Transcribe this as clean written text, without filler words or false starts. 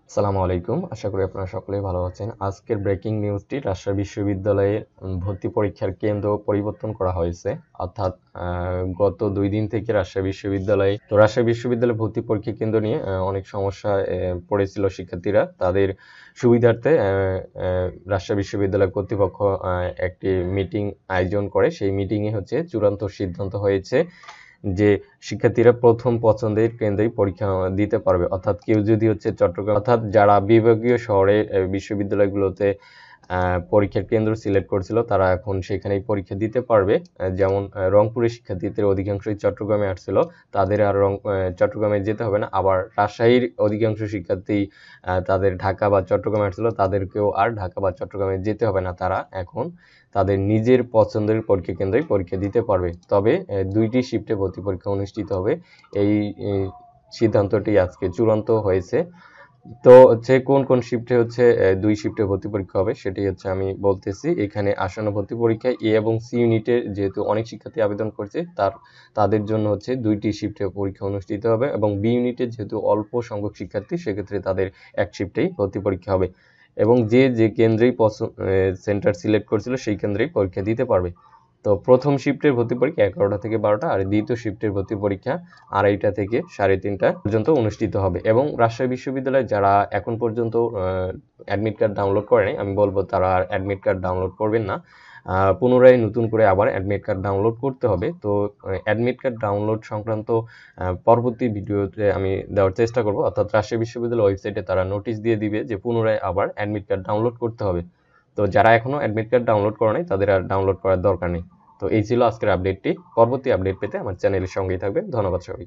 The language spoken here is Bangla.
আসসালামু আলাইকুম। আশা করি আপনারা সকলেই ভালো আছেন। আজকের ব্রেকিং নিউজটি রাজশাহী বিশ্ববিদ্যালয়ে ভর্তি পরীক্ষার কেন্দ্র পরিবর্তন করা হয়েছে। অর্থাৎ গত ২ দিন থেকে রাজশাহী বিশ্ববিদ্যালয়ে ভর্তি পরীক্ষা কেন্দ্র নিয়ে অনেক সমস্যায় পড়েছিল শিক্ষার্থীরা। তাদের সুবিধার্থে রাজশাহী বিশ্ববিদ্যালয় কর্তৃপক্ষ একটি মিটিং আয়োজন করে। সেই মিটিংয়ে চূড়ান্ত সিদ্ধান্ত হয়েছে যে শিক্ষার্থীরা প্রথম পছন্দের কেন্দ্রেই পরীক্ষা দিতে পারবে। অর্থাৎ কেউ যদি চট্টগ্রাম অর্থাৎ যারা বিভাগীয় শহরে বিশ্ববিদ্যালয়গুলোতে পরীক্ষার কেন্দ্র সিলেক্ট করছিল তারা এখন সেখানেই পরীক্ষা দিতে পারবে। যেমন রংপুরের শিক্ষার্থীদের অধিকাংশই চট্টগ্রামে আসছিল, তাদের আর চট্টগ্রামে যেতে হবে না। আবার রাজশাহীর অধিকাংশ শিক্ষার্থী তাদের ঢাকা বা চট্টগ্রামে আসছিল, তাদেরকেও আর ঢাকা বা চট্টগ্রামে যেতে হবে না। তারা এখন তাদের নিজের পছন্দের পরীক্ষা কেন্দ্রে পরীক্ষা দিতে পারবে। তবে ২টি শিফটে ভর্তি পরীক্ষা অনুষ্ঠিত হবে। এই সিদ্ধান্তটি আজকে চূড়ান্ত হয়েছে। তো কোন কোন শিফটে ২ শিফটে ভর্তি পরীক্ষা হবে সেটি আমি বলতেছি। এখানে আসন্ন ভর্তি পরীক্ষায় এ এবং সি ইউনিটে যেহেতু অনেক শিক্ষার্থী আবেদন করছে, তাদের জন্য ২টি শিফটে পরীক্ষা অনুষ্ঠিত হবে এবং বি ইউনিটে যেহেতু অল্প সংখ্যক শিক্ষার্থী, সেক্ষেত্রে তাদের এক শিফটেই ভর্তি পরীক্ষা হবে এবং যে কেন্দ্রেই সেন্টার সিলেক্ট করছিল সেই কেন্দ্রেই পরীক্ষা দিতে পারবে। তো প্রথম শিফটের ভর্তি পরীক্ষা 11টা থেকে 12টা, আর দ্বিতীয় শিফটের ভর্তি পরীক্ষা 2:30টা থেকে 3:30টা পর্যন্ত অনুষ্ঠিত হবে। এবং রাজশাহী বিশ্ববিদ্যালয়ে যারা এখন পর্যন্ত অ্যাডমিট কার্ড ডাউনলোড করেনি, আমি বলবো তারা আর অ্যাডমিট কার্ড ডাউনলোড করবেন না। পুনরায় নতুন করে আবার অ্যাডমিট কার্ড ডাউনলোড করতে হবে। তো অ্যাডমিট কার্ড ডাউনলোড সংক্রান্ত পরবর্তী ভিডিওতে আমি দেওয়ার চেষ্টা করব। অর্থাৎ রাজশাহী বিশ্ববিদ্যালয় ওয়েবসাইটে তারা নোটিশ দিয়ে দিবে যে পুনরায় আবার অ্যাডমিট কার্ড ডাউনলোড করতে হবে। তো যারা এখনো অ্যাডমিট কার্ড ডাউনলোড করে নাই তাদের আর ডাউনলোড করার দরকার নেই। তো এই ছিল আজকের আপডেটটি। পরবর্তী আপডেট পেতে আমার চ্যানেলের সঙ্গেই থাকবেন। ধন্যবাদ সবাইকে।